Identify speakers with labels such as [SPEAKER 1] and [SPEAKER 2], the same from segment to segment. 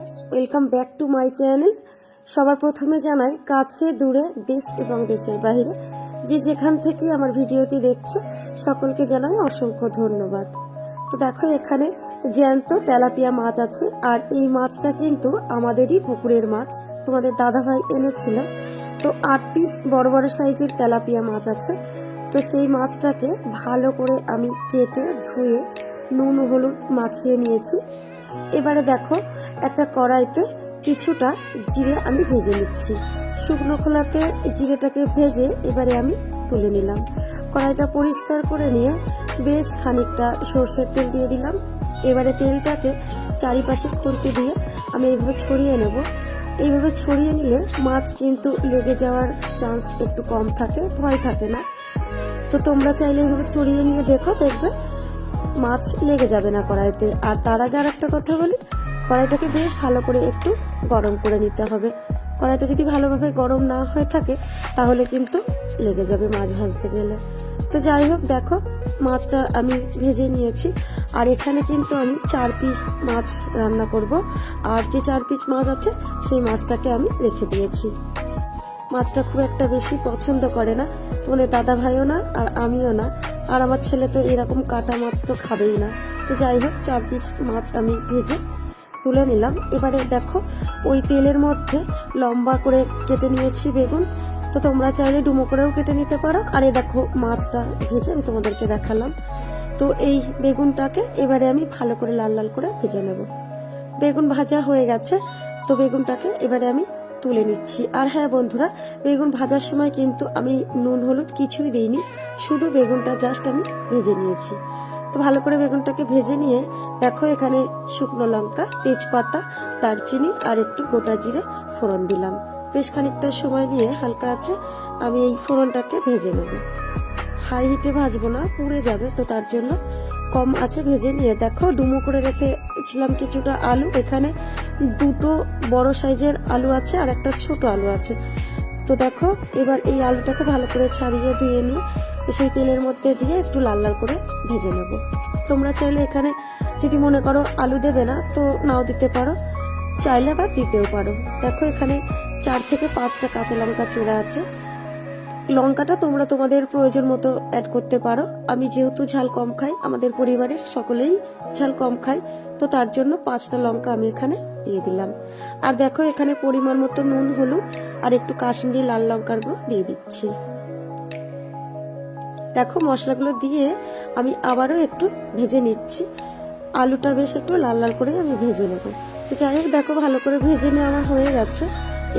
[SPEAKER 1] Welcome back to my channel. সবার প্রথমে জানাই কাছে দূরে দেশ এবং দেশের বাইরে যে যেখান থেকে আমার ভিডিওটি দেখছো সকলকে জানাই অসংখ্য ধন্যবাদ। তো দেখো এখানে জ্যান্ত তেলাপিয়া মাছ আছে, আর এই মাছটা কিন্তু আমাদেরই পুকুরের মাছ, তোমাদের দাদাভাই এনেছিল। তো 8 পিস বড় বড় সাইজের তেলাপিয়া মাছ আছে। তো সেই মাছটাকে ভালো করে আমি কেটে ধুয়ে নুন হলুদ মাখিয়ে নিয়েছি। এবারে দেখো একটা কড়াইতে কিছুটা জিরে আমি ভেজে নিচ্ছি। শুকনো খোলাতে জিরেটাকে ভেজে এবারে আমি তুলে নিলাম। কড়াইটা পরিষ্কার করে নিয়ে বেশ খানিকটা সর্ষের তেল দিয়ে দিলাম। এবারে তেলটাকে চারিপাশে খুন্তি দিয়ে আমি এইভাবে ছড়িয়ে নেব। এইভাবে ছড়িয়ে নিলে মাছ কিন্তু লেগে যাওয়ার চান্স একটু কম থাকে, ভয় থাকে না। তো তোমরা চাইলে এইভাবে ছড়িয়ে নিয়ে দেখো, দেখবে মাছ লেগে যাবে না কড়াইতে। আর তার আগে আর একটা কথা বলি, কড়াইটাকে বেশ ভালো করে একটু গরম করে নিতে হবে। কড়াইটা যদি ভালোভাবে গরম না হয়ে থাকে তাহলে কিন্তু লেগে যাবে মাছ ভাজতে গেলে। তো যাই হোক, দেখো মাছটা আমি ভেজে নিয়েছি। আর এখানে কিন্তু আমি 4 পিস মাছ রান্না করব। আর যে 4 পিস মাছ আছে সেই মাছটাকে আমি রেখে দিয়েছি। মাছটা খুব একটা বেশি পছন্দ করে না, তোমাদের দাদা ভাইও না আর আমিও না। আর আমার ছেলে তো এরকম কাটা মাছ তো খাবেই না। তো যাই হোক, 4 পিস মাছ আমি ভেজে তুলে নিলাম। এবারে দেখো ওই তেলের মধ্যে লম্বা করে কেটে নিয়েছি বেগুন। তো তোমরা চাইলে ডুমো করেও কেটে নিতে পারো। আর এই দেখো মাছটা ভেজে আমি তোমাদেরকে দেখালাম। তো এই বেগুনটাকে এবারে আমি ভালো করে লাল লাল করে ভেজে নেব। বেগুন ভাজা হয়ে গেছে, তো বেগুনটাকে এবারে আমি তুলে নিচ্ছি। আর হ্যাঁ বন্ধুরা, বেগুন ভাজার সময় কিন্তু আমি নুন হলুদ কিছুই দিইনি, শুধু বেগুনটা জাস্ট আমি ভেজে নিয়েছি। তো ভালো করে বেগুনটাকে ভেজে নিয়ে দেখো এখানে শুকনো লঙ্কা, তেজপাতা, দারচিনি আর একটু গোটা জিরে ফোড়ন দিলাম। বেশ খানিকটা সময় নিয়ে হালকা আছে আমি এই ফোড়নটাকে ভেজে নেব। হাই হিটে ভাজবো না, পুড়ে যাবে, তো তার জন্য কম আছে ভেজে নিয়ে দেখো ডুমো করে রেখেছিলাম কিছুটা আলু। এখানে 2টো বড় সাইজের আলু আছে আর একটা ছোট আলু আছে। তো দেখো এবার এই আলুটাকে ভালো করে ছাড়িয়ে ধুয়ে নিয়ে সেই তেলের মধ্যে দিয়ে একটু লাল লাল করে ভেজে নেব। তোমরা চাইলে এখানে যদি মনে করো আলু দেবে না তো নাও দিতে পারো, চাইলে আবার দিতেও পারো। দেখো এখানে 4 থেকে 5টা কাঁচা লঙ্কা চেরা আছে। লঙ্কাটা তোমরা তোমাদের প্রয়োজন মতো অ্যাড করতে পারো। আমি যেহেতু ঝাল কম খাই, আমাদের পরিবারের সকলেই ঝাল কম খায়, তো তার জন্য 5টা লঙ্কা আমি এখানে দিয়ে দিলাম। আর দেখো এখানে পরিমাণ মতো নুন হলুদ আর একটু কাশ্মীরি লাল লঙ্কার গুঁড়ো দিয়ে দিচ্ছি। দেখো মশলাগুলো দিয়ে আমি আবারও একটু ভেজে নিচ্ছি। আলুটা বেশ একটু লাল লাল করে আমি ভেজে নেব। তো যাই হোক, দেখো ভালো করে ভেজে নেওয়া হয়ে গেছে।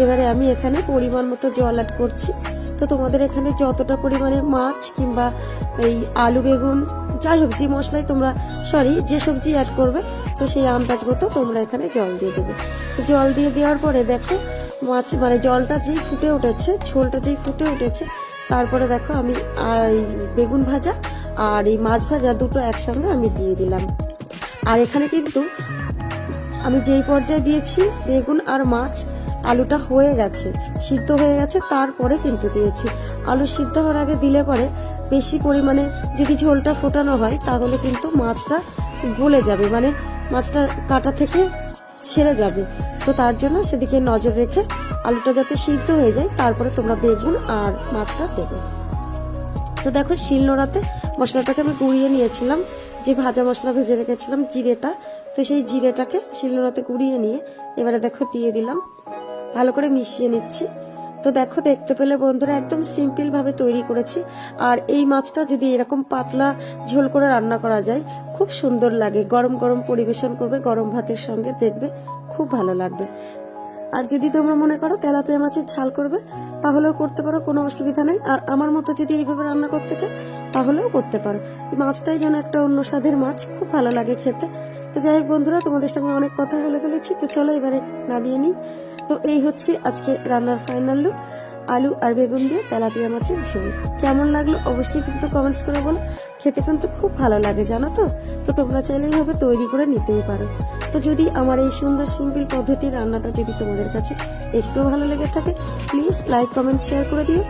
[SPEAKER 1] এবারে আমি এখানে পরিমাণ মতো জল অ্যাড করছি। তো তোমাদের এখানে যতটা পরিমাণে মাছ কিংবা এই আলু বেগুন যাই হোক যে মশলাই তোমরা যে সবজি অ্যাড করবে, তো সেই আন্দাজ মতো তোমরা এখানে জল দিয়ে দেবে। জল দিয়ে দেওয়ার পরে দেখো মাছ জলটা যেই ফুটে উঠেছে, ঝোলটা যেই ফুটে উঠেছে, তারপরে দেখো আমি বেগুন ভাজা আর এই মাছ ভাজা দুটো একসঙ্গে আমি দিয়ে দিলাম। আর এখানে কিন্তু আমি যেই পর্যায়ে দিয়েছি বেগুন আর মাছ, আলুটা হয়ে গেছে, সিদ্ধ হয়ে গেছে, তারপরে কিন্তু দিয়েছি। আলু সিদ্ধ হওয়ার আগে দিলে পরে বেশি পরিমাণে যদি ঝোলটা ফোটানো হয় তাহলে কিন্তু মাছটা গলে যাবে, মাছটা কাটা থেকে ছেড়ে যাবে। তো তার জন্য সেদিকে নজর রেখে আলুটা যাতে সিদ্ধ হয়ে যায় তারপরে তোমরা বেগুন আর মাছটা দেবে। তো দেখো শিলনোড়াতে মশলাটাকে আমি গুঁড়িয়ে নিয়েছিলাম, যে ভাজা মশলা ভেজে রেখেছিলাম জিরেটা, তো সেই জিরেটাকে শিলনোড়াতে গুঁড়িয়ে নিয়ে এবারে দেখো দিয়ে দিলাম, ভালো করে মিশিয়ে নিচ্ছি। তো দেখো দেখতে পেলে বন্ধুরা একদম সিম্পল ভাবে তৈরি করেছি। আর এই মাছটা যদি এরকম পাতলা ঝোল করে রান্না করা যায় খুব সুন্দর লাগে। গরম গরম পরিবেশন করবে গরম ভাতের সঙ্গে, দেখবে খুব ভালো লাগবে। আর যদি তোমরা মনে করো তেলাপিয়া মাছের ঝাল করবে তাহলেও করতে পারো, কোনো অসুবিধা নেই। আর আমার মতো যদি এইভাবে রান্না করতে চাও তাহলেও করতে পারো। এই মাছটাই যেন একটা অন্য স্বাদের মাছ, খুব ভালো লাগে খেতে। তো যাই হোক বন্ধুরা, তোমাদের সঙ্গে অনেক কথা বলে ফেলেছি, তো চলো এবারে নামিয়ে নিই। তো এই হচ্ছে আজকে রান্নার ফাইনাল লুক, আলু আর বেগুন দিয়ে তেলাপিয়া মাছের ঝোল। কেমন লাগলো অবশ্যই কিন্তু কমেন্টস করে বলো। খেতে কিন্তু খুব ভালো লাগে জানো তো। তো তোমরা চাইলে এইভাবে তৈরি করে নিতেই পারো। তো যদি আমার এই সুন্দর সিম্পল পদ্ধতির রান্নাটা যদি তোমাদের কাছে একটু ভালো লেগে থাকে, প্লিজ লাইক কমেন্ট শেয়ার করে দিও।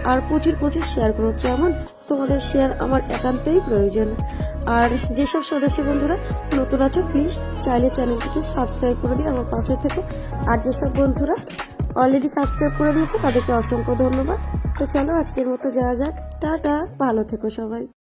[SPEAKER 1] আর প্রচুর প্রচুর শেয়ার করো, কেমন? তোমাদের শেয়ার আমার একান্তই প্রয়োজন। আর যেসব সদস্য বন্ধুরা নতুন আছো প্লিজ চাইলে চ্যানেলটিকে সাবস্ক্রাইব করে দিয়ে আমার পাশে থেকো। আর যেসব বন্ধুরা অলরেডি সাবস্ক্রাইব করে দিয়েছো তাদেরকে অসংখ্য ধন্যবাদ। তো চলো আজকের মতো যাওয়া যাক, টাটা, ভালো থেকো সবাই।